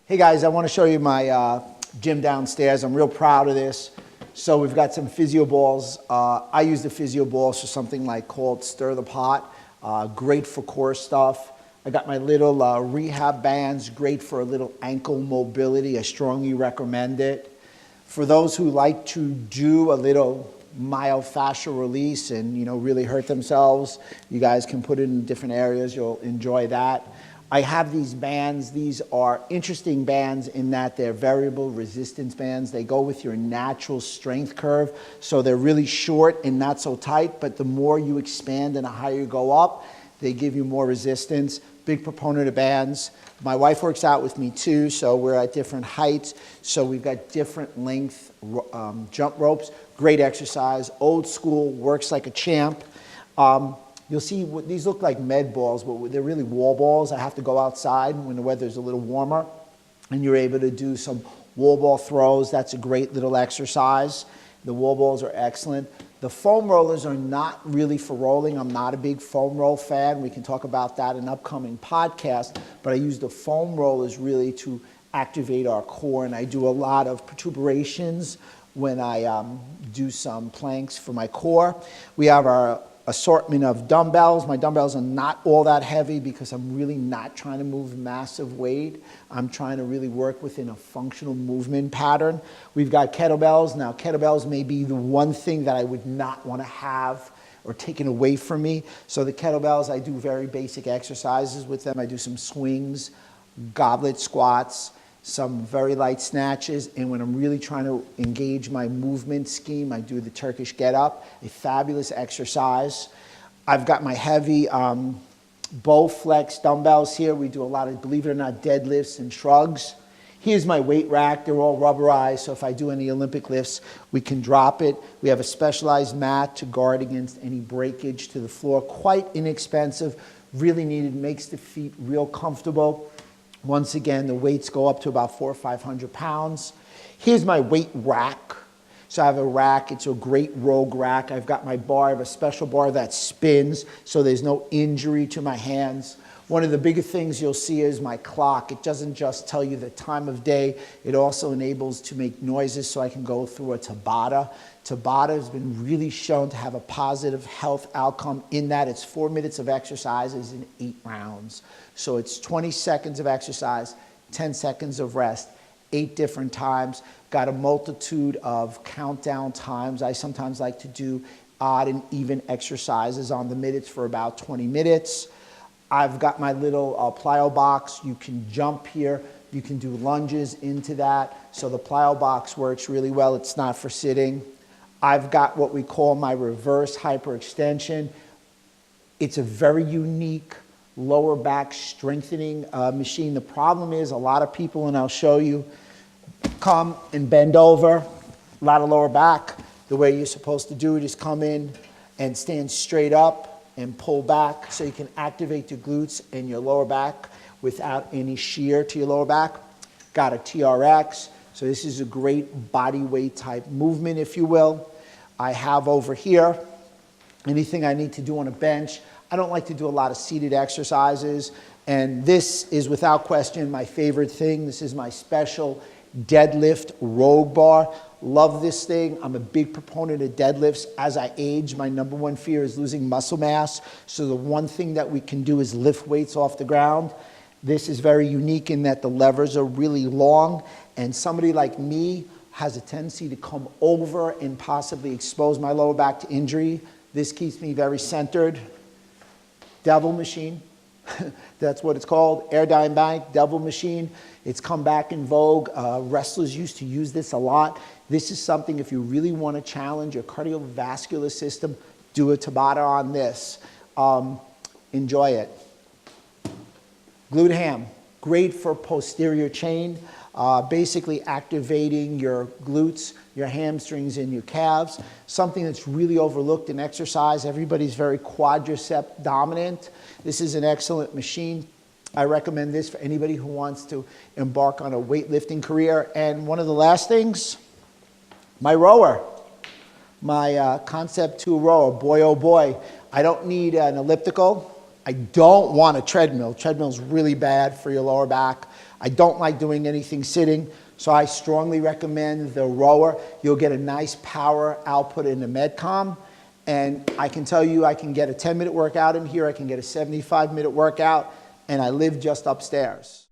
Hey guys, I want to show you my gym downstairs. I'm real proud of this. So we've got some Physio Balls. I use the Physio Balls for something like called Stir the Pot. Great for core stuff. I got my little rehab bands, great for a little ankle mobility. I strongly recommend it. For those who like to do a little myofascial release and really hurt themselves, you guys can put it in different areas. You'll enjoy that. I have these bands. These are interesting bands in that they're variable resistance bands. They go with your natural strength curve. So they're really short and not so tight, but the more you expand and the higher you go up, they give you more resistance. Big proponent of bands. My wife works out with me too, so we're at different heights. So we've got different length jump ropes. Great exercise. Old school, works like a champ. You'll see these look like med balls, but they're really wall balls. I have to go outside when the weather's a little warmer, and you're able to do some wall ball throws. That's a great little exercise. The wall balls are excellent. The foam rollers are not really for rolling. I'm not a big foam roll fan. We can talk about that in an upcoming podcast, but I use the foam rollers really to activate our core, and I do a lot of protuberations when I do some planks for my core. We have our assortment of dumbbells. My dumbbells are not all that heavy because I'm really not trying to move massive weight. I'm trying to really work within a functional movement pattern. We've got kettlebells. Now, kettlebells may be the one thing that I would not want to have or taken away from me. So the kettlebells, I do very basic exercises with them. I do some swings, goblet squats, some very light snatches, and when I'm really trying to engage my movement scheme, I do the Turkish get up, a fabulous exercise. I've got my heavy Bowflex dumbbells here. We do a lot of, believe it or not, deadlifts and shrugs. Here's my weight rack. They're all rubberized, so if I do any Olympic lifts, we can drop it. We have a specialized mat to guard against any breakage to the floor. Quite inexpensive, really needed, makes the feet real comfortable. Once again, the weights go up to about 400 or 500 pounds. Here's my weight rack. So I have a rack. It's a great Rogue rack. I've got my bar. I have a special bar that spins, so there's no injury to my hands. One of the bigger things you'll see is my clock. It doesn't just tell you the time of day. It also enables to make noises so I can go through a Tabata. Tabata has been really shown to have a positive health outcome in that it's 4 minutes of exercises in 8 rounds. So it's 20 seconds of exercise, 10 seconds of rest, 8 different times. Got a multitude of countdown times. I sometimes like to do odd and even exercises on the minutes for about 20 minutes. I've got my little plyo box. You can jump here. You can do lunges into that. So the plyo box works really well. It's not for sitting. I've got what we call my reverse hyperextension. It's a very unique lower back strengthening machine. The problem is a lot of people, and I'll show you, come and bend over, a lot of lower back. The way you're supposed to do it is come in and stand straight up and pull back so you can activate your glutes and your lower back without any shear to your lower back. Got a TRX, so this is a great body weight type movement, if you will. I have over here anything I need to do on a bench. I don't like to do a lot of seated exercises, and this is without question my favorite thing. This is my special Deadlift Row Bar. Love this thing. I'm a big proponent of deadlifts. As I age, my #1 fear is losing muscle mass. So the one thing that we can do is lift weights off the ground. This is very unique in that the levers are really long, and somebody like me has a tendency to come over and possibly expose my lower back to injury. This keeps me very centered. Devil machine. That's what it's called, Airdyne bank, devil machine. It's come back in vogue. Wrestlers used to use this a lot. This is something, if you really want to challenge your cardiovascular system, do a Tabata on this. Enjoy it. Glute ham, great for posterior chain. Basically activating your glutes, your hamstrings, and your calves. Something that's really overlooked in exercise. Everybody's very quadricep dominant. This is an excellent machine. I recommend this for anybody who wants to embark on a weightlifting career. And one of the last things, my rower, my Concept 2 rower. Boy, oh boy, I don't need an elliptical. I don't want a treadmill. Treadmill's really bad for your lower back. I don't like doing anything sitting, so I strongly recommend the rower. You'll get a nice power output in the Medcom, and I can tell you I can get a 10-minute workout in here, I can get a 75-minute workout, and I live just upstairs.